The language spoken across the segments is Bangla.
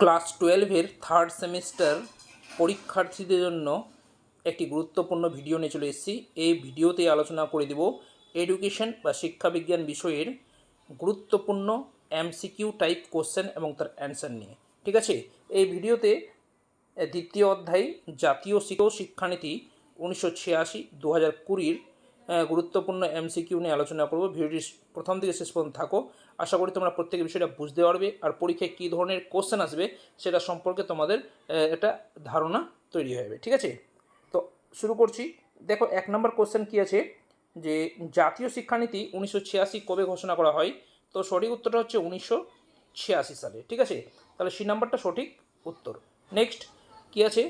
ক্লাস 12-এর থার্ড সেমিস্টার পরীক্ষার্থীদের জন্য একটি গুরুত্বপূর্ণ ভিডিও নিয়ে চলে এসেছি। এই ভিডিওতে আলোচনা করে দেব এডুকেশন বা শিক্ষাবিজ্ঞান বিষয়ের গুরুত্বপূর্ণ এমসিকিউ টাইপ কোশ্চেন এবং তার অ্যান্সার নিয়ে। ঠিক আছে, এই ভিডিওতে দ্বিতীয় অধ্যায় জাতীয় শিক্ষানীতি 1986-2020 গুরুত্বপূর্ণ এমসিকিউ নিয়ে আলোচনা করব। ভিডিওটি প্রথম থেকে শেষ পর্যন্ত থাকো। আশা করি তোমরা প্রত্যেকের বিষয়টা বুঝতে পারবে আর পরীক্ষায় কী ধরনের কোশ্চেন আসবে সেটা সম্পর্কে তোমাদের একটা ধারণা তৈরি হবে। ঠিক আছে, তো শুরু করছি। দেখো, 1 নম্বর কোশ্চেন কী আছে, যে জাতীয় শিক্ষানীতি 1986 কবে ঘোষণা করা হয়? তো সঠিক উত্তরটা হচ্ছে 1986 সালে। ঠিক আছে, তাহলে সি নাম্বারটা সঠিক উত্তর। নেক্সট কী আছে,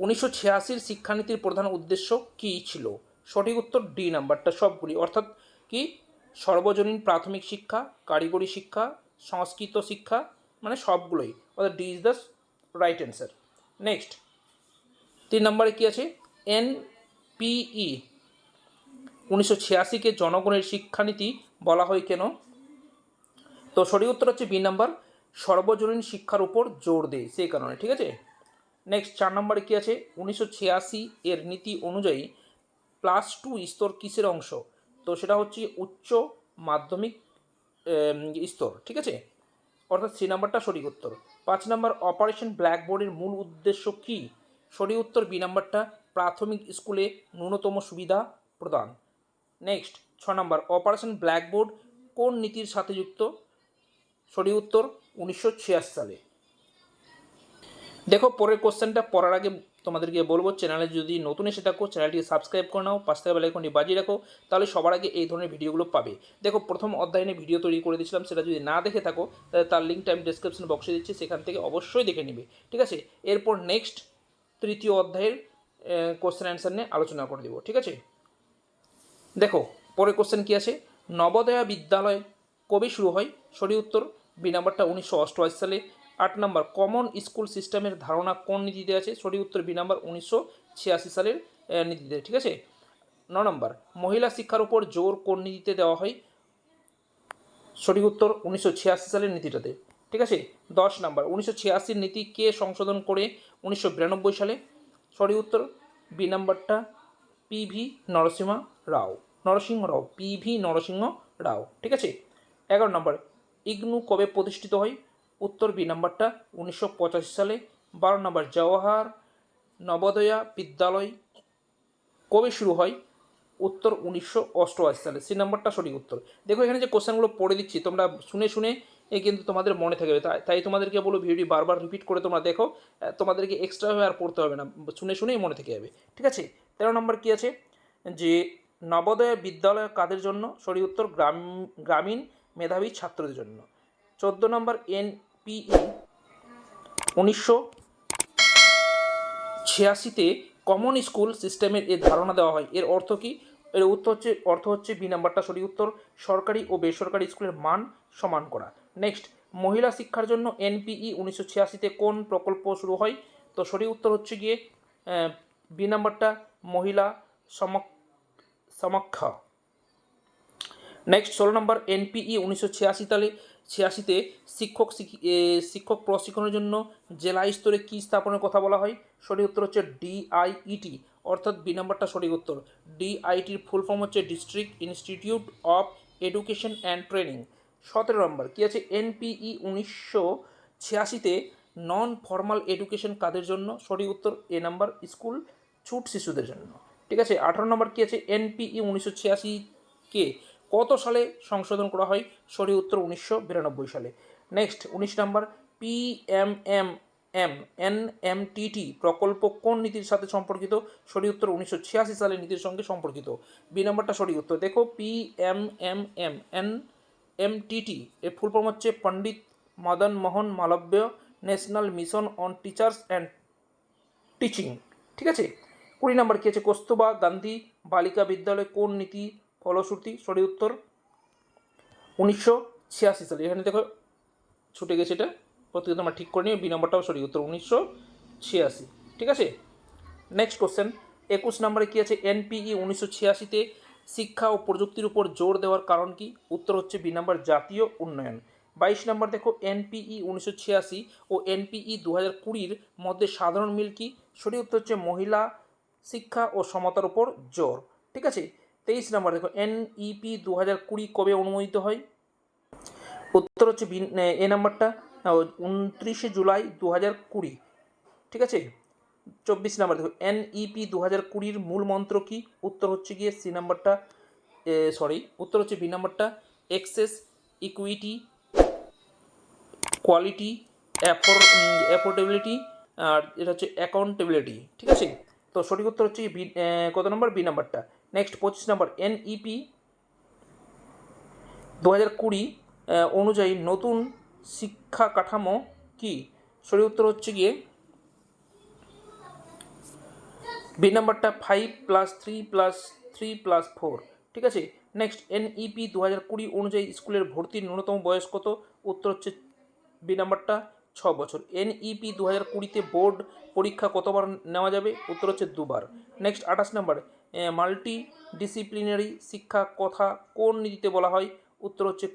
1986 শিক্ষানীতির প্রধান উদ্দেশ্য কী ছিল? সঠিক উত্তর ডি নাম্বারটা সবগুলি, অর্থাৎ কি সর্বজনীন প্রাথমিক শিক্ষা, কারিগরি শিক্ষা, সংস্কৃত শিক্ষা, মানে সবগুলোই, অর্থাৎ D is the right answer. Next 3 নম্বরে কী আছে, এনপিই 1986-কে জনগণের শিক্ষানীতি বলা হয় কেন? তো সঠিক উত্তর হচ্ছে বি নাম্বার, সর্বজনীন শিক্ষার উপর জোর দেয় সেই কারণে। ঠিক আছে, নেক্সট 4 নম্বরে কী আছে, 1986 এর নীতি অনুযায়ী +2 স্তর কিসের অংশ? তো সেটা হচ্ছে উচ্চ মাধ্যমিক স্তর। ঠিক আছে, অর্থাৎ সি নাম্বারটা সঠিক উত্তর। 5 নম্বর, অপারেশন ব্ল্যাকবোর্ডের মূল উদ্দেশ্য কী? সঠিক উত্তর বি নাম্বারটা, প্রাথমিক স্কুলে ন্যূনতম সুবিধা প্রদান। নেক্সট 6 নম্বর, অপারেশন ব্ল্যাকবোর্ড কোন নীতির সাথে যুক্ত? সঠিক উত্তর 1986 সালে। দেখো, পরের কোশ্চেনটা পড়ার আগে তোমাদেরকে বলবো, চ্যানেলে যদি নতুন এসে থাকো চ্যানেলটিকে সাবস্ক্রাইব করে নাও, পাশে থাকা বেল আইকনটি বাজিয়ে রাখো, তাহলে সবার আগে এই ধরনের ভিডিওগুলো পাবে। দেখো, প্রথম অধ্যায় নিয়ে ভিডিও তৈরি করে দিয়েছিলাম, সেটা যদি না দেখে থাকো তাহলে তার লিঙ্কটা আমি ডেসক্রিপশন বক্সে দিচ্ছি, সেখান থেকে অবশ্যই দেখে নিবে। ঠিক আছে, এরপর নেক্সট তৃতীয় অধ্যায়ের কোশ্চেন অ্যান্সার নিয়ে আলোচনা করে দেবো। ঠিক আছে, দেখো পরের কোশ্চেন কী আছে, নবোদয়া বিদ্যালয় কবে শুরু হয়? সঠিক উত্তর বি নাম্বারটা 1988 সালে। 8 নম্বর, কমন স্কুল সিস্টেমের ধারণা কোন নীতিতে আছে? সঠিক উত্তর বি নাম্বার, 1986 সালের নীতিতে। ঠিক আছে, 9 নম্বর, মহিলা শিক্ষার উপর জোর কোন নীতিতে দেওয়া হয়? সঠিক উত্তর 1986 সালের নীতিটাতে। ঠিক আছে, 10 নম্বর, 1986 নীতি কে সংশোধন করে 1992 সালে? সঠিক উত্তর বি নাম্বারটা পিভি নরসিংহ রাও, পিভি নরসিংহ রাও। ঠিক আছে, 11 নম্বর, ইগনু কবে প্রতিষ্ঠিত হয়? উত্তর বি নাম্বারটা 1985 সালে। 12 নম্বর, জওহর নবোদয়া বিদ্যালয় কবে শুরু হয়? উত্তর 1988 সালে। সি নাম্বারটা সঠিক উত্তর। দেখো, এখানে যে কোশ্চেনগুলো পড়ে দিচ্ছি তোমরা শুনে শুনে কিন্তু তোমাদের মনে থাকবে, তাই তোমাদেরকে বলো ভিডিওটি বারবার রিপিট করে তোমরা দেখো, তোমাদেরকে এক্সট্রাভাবে আর পড়তে হবে না, শুনে শুনেই মনে থেকে যাবে। ঠিক আছে, 13 নম্বর কী আছে, যে নবোদয় বিদ্যালয় কাদের জন্য? সঠিক উত্তর গ্রামীণ মেধাবী ছাত্রদের জন্য। 14 নম্বর, এনপিই 1986-তে কমন স্কুল সিস্টেমের এর ধারণা দেওয়া হয়, এর অর্থ কী? এর অর্থ হচ্ছে বি নাম্বারটা সঠিক উত্তর, সরকারি ও বেসরকারি স্কুলের মান সমান করা। নেক্সট, মহিলা শিক্ষার জন্য এনপিই 1986-তে কোন প্রকল্প শুরু হয়? তো সঠিক উত্তর হচ্ছে গিয়ে বি নাম্বারটা, মহিলা সমক্ষা। নেক্সট 16 নম্বর, এনপিই 1986-তে শিক্ষক প্রশিক্ষণের জন্য জেলা স্তরে কী স্থাপনের কথা বলা হয়? সঠিক উত্তর হচ্ছে ডিআইইটি, অর্থাৎ বি নাম্বারটা সঠিক উত্তর। ডিআইটির ফুল ফর্ম হচ্ছে district institute of education and training. 17 নম্বর কী আছে, এনপিই 1986-তে নন ফর্মাল এডুকেশন কাদের জন্য? সঠিক উত্তর এ নাম্বার, স্কুল ছুট শিশুদের জন্য। ঠিক আছে, 18 নম্বর কী আছে, এনপিই 1986-কে কত সালে সংশোধন করা হয়? সঠিক উত্তর 1992 সালে। নেক্সট 19 নম্বর, এনএমটিটি প্রকল্প কোন নীতির সাথে সম্পর্কিত? সঠিক উত্তর 1986 সালের নীতির সঙ্গে সম্পর্কিত। বি নাম্বারটা সঠিক উত্তর। দেখো, এনএমটিটি এর ফুল ফর্ম হচ্ছে Pandit Madan Mohan Malviya national mission on teachers and teaching. ঠিক আছে, 20 নম্বর কী আছে, কস্তুরবা গান্ধী বালিকা বিদ্যালয় কোন নীতি ফলশ্রুতি? সঠিক উত্তর 1986 সালে। এখানে দেখো ছুটে গেছে, এটা প্রত্যেকে তোমরা ঠিক করে নিয়ে, বি নম্বরটাও সঠিক উত্তর 1986। ঠিক আছে, নেক্সট কোশ্চেন 21 নম্বরে কী আছে, এনপিই 1986-তে শিক্ষা ও প্রযুক্তির উপর জোর দেওয়ার কারণ কি? উত্তর হচ্ছে বি নাম্বার, জাতীয় উন্নয়ন। 22 নম্বর দেখো এনপিই 1986 ও এনপিই 2020 মধ্যে সাধারণ মিল কি? সঠিক উত্তর হচ্ছে মহিলা শিক্ষা ও সমতার উপর জোর। ঠিক আছে। 23 নম্বর দেখো এনইপি 2020 কবে অনুমোদিত হয়? উত্তর হচ্ছে এ নাম্বারটা 29 জুলাই 2020। ঠিক আছে। 24 নাম্বার দেখো এনইপি 2020 মূল মন্ত্র কি? উত্তর হচ্ছে গিয়ে সি নাম্বারটা, উত্তর হচ্ছে বি নাম্বারটা, এক্সেস, ইকুইটি, কোয়ালিটি, অ্যাফোর্ডেবিলিটি, আর এটা হচ্ছে অ্যাকাউন্টেবিলিটি। ঠিক আছে। তো সঠিক উত্তর হচ্ছে বি, কত নম্বর? বি নাম্বারটা। নেক্সট 25 নম্বর এনইপি 2020 অনুযায়ী নতুন শিক্ষা কাঠামো কি? সঠিক উত্তর হচ্ছে গিয়ে বি নাম্বারটা 5+3+3+4। ঠিক আছে। নেক্সট এনইপি 2020 অনুযায়ী স্কুলের ভর্তির ন্যূনতম বয়স কত? উত্তর হচ্ছে বি নাম্বারটা 6 বছর। এনইপি 2020-তে বোর্ড পরীক্ষা কতবার নেওয়া যাবে? উত্তর হচ্ছে 2বার। নেক্সট 28 নাম্বার মাল্টি ডিসিপ্লিনারি শিক্ষা কথা কোন নীতিতে বলা হয়? উত্তর হচ্ছে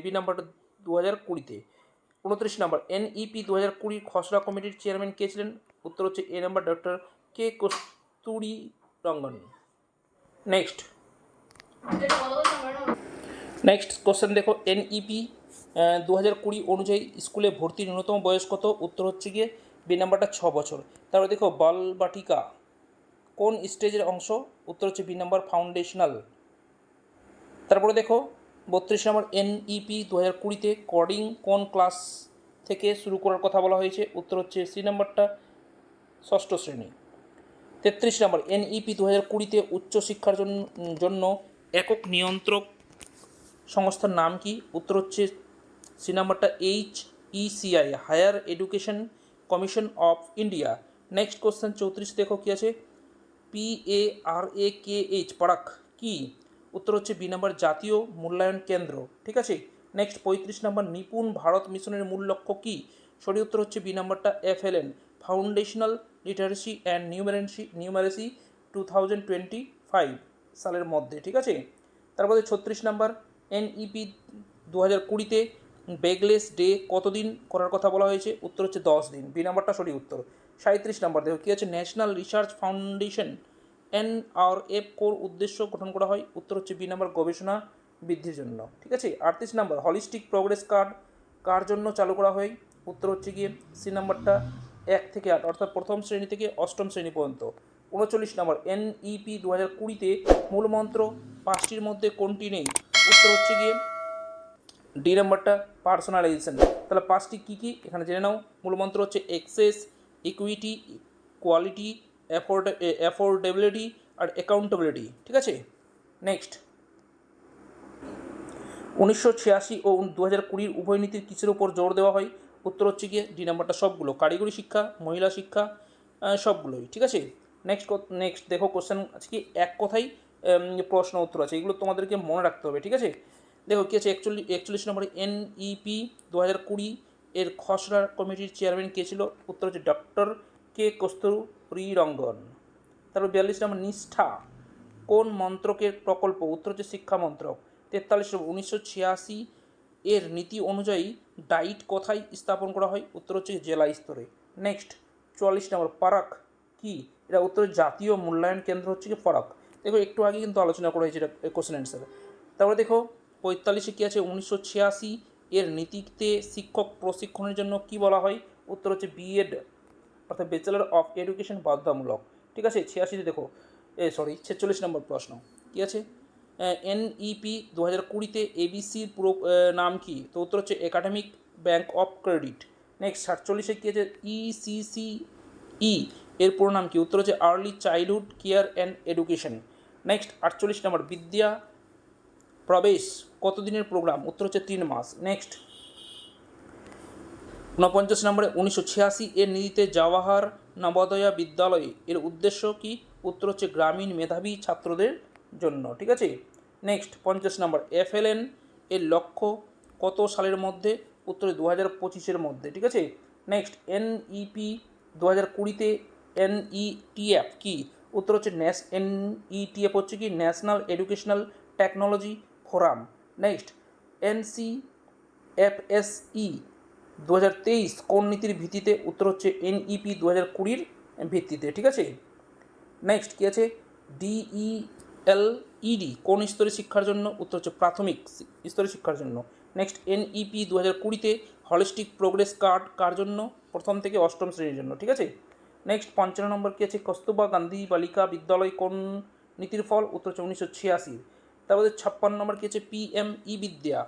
বি নাম্বারটা 2020-তে। 29 নাম্বার এনইপি 2020 খসড়া কমিটির চেয়ারম্যান কে ছিলেন? উত্তর হচ্ছে এ নাম্বার ডক্টর কে কস্তুরী রঙ্গন। নেক্সট কোশ্চেন দেখো এনইপি 2020 অনুযায়ী স্কুলে ভর্তির ন্যূনতম বয়স কত? উত্তর হচ্ছে গিয়ে বি নাম্বারটা 6 বছর। তারপরে দেখো বালবাটিকা কোন স্টেজের অংশ? উত্তর হচ্ছে বি নাম্বার ফাউন্ডেশনাল। তারপরে দেখো 32 নম্বর এনইপি 2020-তে কোডিং কোন ক্লাস থেকে শুরু করার কথা বলা হয়েছে? উত্তর হচ্ছে সি নাম্বারটা, 6ষ্ঠ শ্রেণী। 33 নম্বর এনইপি 2020-তে উচ্চশিক্ষার জন্য একক নিয়ন্ত্রক সংস্থার নাম কি? উত্তর হচ্ছে সি নাম্বারটা HECI, higher education commission of India. Next question 34 দেখো কি আছে, PARAKH পারাক কি? উত্তর হচ্ছে বি নাম্বার, জাতীয় মূল্যায়ন কেন্দ্র। ঠিক আছে। নেক্সট 35 নম্বর নিপুণ ভারত মিশনের মূল লক্ষ্য কি? সঠিক উত্তর হচ্ছে বি নাম্বারটা, FLN, foundational literacy and numeracy 2025 সালের মধ্যে। ঠিক আছে। তারপরে 36 নাম্বার এনইপি 2020-তে বেগলেস ডে কতদিন করার কথা বলা হয়েছে? উত্তর হচ্ছে 10 দিন। বি নাম্বারটা সঠিক উত্তর। 37 নাম্বার দেখো কী আছে, national research foundation NRF core উদ্দেশ্য গঠন করা হয়? উত্তর হচ্ছে বি নাম্বার, গবেষণা বৃদ্ধির জন্য। ঠিক আছে। 38 নাম্বার হলিস্টিক প্রোগ্রেস কার্ড কার জন্য চালু করা হয়? উত্তর হচ্ছে গিয়ে সি নাম্বারটা, 1 থেকে 8, অর্থাৎ প্রথম শ্রেণী থেকে অষ্টম শ্রেণী পর্যন্ত। 39 নম্বর এনইপি 2020-তে মূলমন্ত্র 5টির মধ্যে কোনটি নেই? উত্তর হচ্ছে গিয়ে ডি নাম্বারটা, পার্সোনালাইজেশন। তাহলে 5টি কী কী এখানে জেনে নাও। মূলমন্ত্র হচ্ছে এক্সেস, ইকুইটি, কোয়ালিটি, অ্যাফোর্ডেবিলিটি আর অ্যাকাউন্টেবিলিটি। ঠিক আছে। নেক্সট 1986 ও 2020 উভয় নীতির কিসের উপর জোর দেওয়া হয়? উত্তর হচ্ছে গিয়ে ডি নাম্বারটা, সবগুলো, কারিগরি শিক্ষা, মহিলা শিক্ষা, সবগুলোই। ঠিক আছে। নেক্সট দেখো কোশ্চেন আছে কি, এক কথাই প্রশ্ন উত্তর আছে, এগুলো তোমাদেরকে মনে রাখতে হবে। ঠিক আছে। দেখো কী আছে, 41 নম্বরে এনইপি 2020 এর খসড়া কমিটির চেয়ারম্যান কে ছিল? উত্তর হচ্ছে ডক্টর কে কস্তুরী রঙ্গন। তারপর 42 নম্বর নিষ্ঠা কোন মন্ত্রকের প্রকল্প? উত্তর হচ্ছে শিক্ষা মন্ত্রক। 43 নম্বর 1986 এর নীতি অনুযায়ী ডাইট কোথায় স্থাপন করা হয়? উত্তর হচ্ছে জেলা স্তরে। নেক্সট 44 নম্বর পারাক কি? এটা উত্তর জাতীয় মূল্যায়ন কেন্দ্র হচ্ছে কি ফারাক। দেখো একটু আগে কিন্তু আলোচনা করা হয়েছে, এটা কোশ্চেন অ্যান্সার। তারপরে দেখো 45-এ কী আছে, 1986 এর নীতিতে শিক্ষক প্রশিক্ষণের জন্য কি বলা হয়? উত্তর হচ্ছে বিএড, অর্থাৎ ব্যাচেলর অফ এডুকেশন বাধ্যতামূলক। ঠিক আছে। 86-তে দেখো 46 নম্বর প্রশ্ন কী আছে, এনইপি 2020-তে এবিসির পুরো নাম কি? তো উত্তর হচ্ছে academic bank of credit. Next 47-এ কী আছে, ECCE এর পুরো নাম কি? উত্তর হচ্ছে early childhood care and education. Next 48 number বিদ্যা প্রবেশ কতদিনের প্রোগ্রাম? উত্তর হচ্ছে 3 মাস। নেক্সট 49 নম্বরে 1986 এর নীতিতে জওয়াহর নবোদয়া বিদ্যালয় এর উদ্দেশ্য কি? উত্তর হচ্ছে গ্রামীণ মেধাবী ছাত্রদের জন্য। ঠিক আছে। নেক্সট 50 নম্বর FLN এর লক্ষ্য কত সালের মধ্যে? উত্তর 2025-এর মধ্যে। ঠিক আছে। নেক্সট এনইপি 2020-তে NETF কি? উত্তর হচ্ছে NETF হচ্ছে কি national educational technology forum. Next FSE 2023 কোন নীতির ভিত্তিতে? উত্তর হচ্ছে এনইপি 2020 ভিত্তিতে। ঠিক আছে, নেক্সট কী আছে? ডিইএলইডি কোন স্তরের শিক্ষার জন্য? উত্তর হচ্ছে প্রাথমিক স্তরের শিক্ষার জন্য। নেক্সট এনইপি 2020-তে হলিস্টিক প্রোগ্রেস কার্ড কার জন্য? প্রথম থেকে অষ্টম শ্রেণীর জন্য। ঠিক আছে, নেক্সট 55 নম্বর কী আছে? কস্তুরবা গান্ধী বালিকা বিদ্যালয় কোন নীতির ফল? উত্তর হচ্ছে 1986। তারপরে 56 নম্বর কী আছে? পিএমই বিদ্যা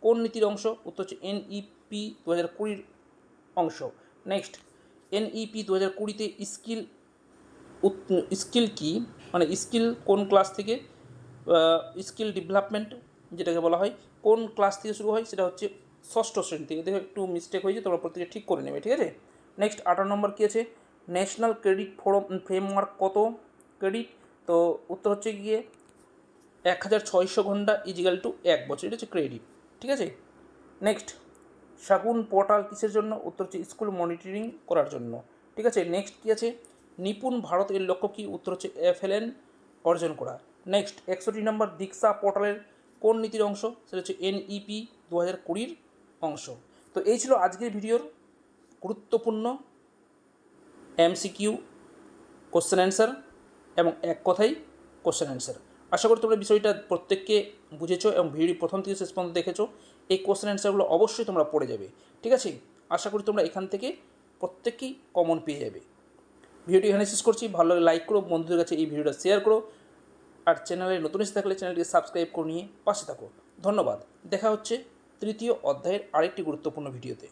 কোন নীতির অংশ? উত্তর হচ্ছে এনইপি 2020 অংশ। নেক্সট এনইপি 2020-তে স্কিল কি, মানে স্কিল কোন ক্লাস থেকে? স্কিল ডেভেলপমেন্ট যেটাকে বলা হয় কোন ক্লাস থেকে শুরু হয়? সেটা হচ্ছে ষষ্ঠ শ্রেণী থেকে। দেখো একটু মিস্টেক হয়েছে, তোমরা প্রত্যেকে ঠিক করে নেবে। ঠিক আছে, নেক্সট 18 নম্বর কী আছে? ন্যাশনাল ক্রেডিট ফ্রেমওয়ার্ক কত ক্রেডিট? তো উত্তর হচ্ছে গিয়ে 1600 ঘন্টা ইজিক্যাল টু 1 বছর, এটা হচ্ছে ক্রেডিট। ঠিক আছে, নেক্সট শাগুন পোর্টাল কিসের জন্য? উত্তর হচ্ছে স্কুল মনিটরিং করার জন্য। ঠিক আছে, নেক্সট কী আছে? নিপুণ ভারত এর লক্ষ্য কী? উত্তর হচ্ছে FLN অর্জন করা। নেক্সট 61 নম্বর দীক্ষা পোর্টালের কোন নীতির অংশ? সেটা হচ্ছে এনইপি 2020 অংশ। তো এই ছিল আজকের ভিডিওর গুরুত্বপূর্ণ MCQ কোশ্চেন অ্যান্সার এবং এক কথাই কোশ্চেন অ্যান্সার। আশা করি তোমরা বিষয়টা প্রত্যেককে বুঝেছো এবং ভিডিও প্রথম থেকে শেষ পর্যন্ত দেখেছো। এই কোশ্চেন অ্যান্সারগুলো অবশ্যই তোমরা পড়ে যাবে। ঠিক আছে, আশা করি তোমরা এখান থেকে প্রত্যেককেই কমন পেয়ে যাবে। ভিডিওটি এখানে শেষ করছি। ভালো লাগে লাইক করো, বন্ধুদের কাছে এই ভিডিওটা শেয়ার করো, আর চ্যানেলে নতুন এসে থাকলে চ্যানেলটিকে সাবস্ক্রাইব করে নিয়ে পাশে থাকো। ধন্যবাদ। দেখা হচ্ছে তৃতীয় অধ্যায়ের আরেকটি গুরুত্বপূর্ণ ভিডিওতে।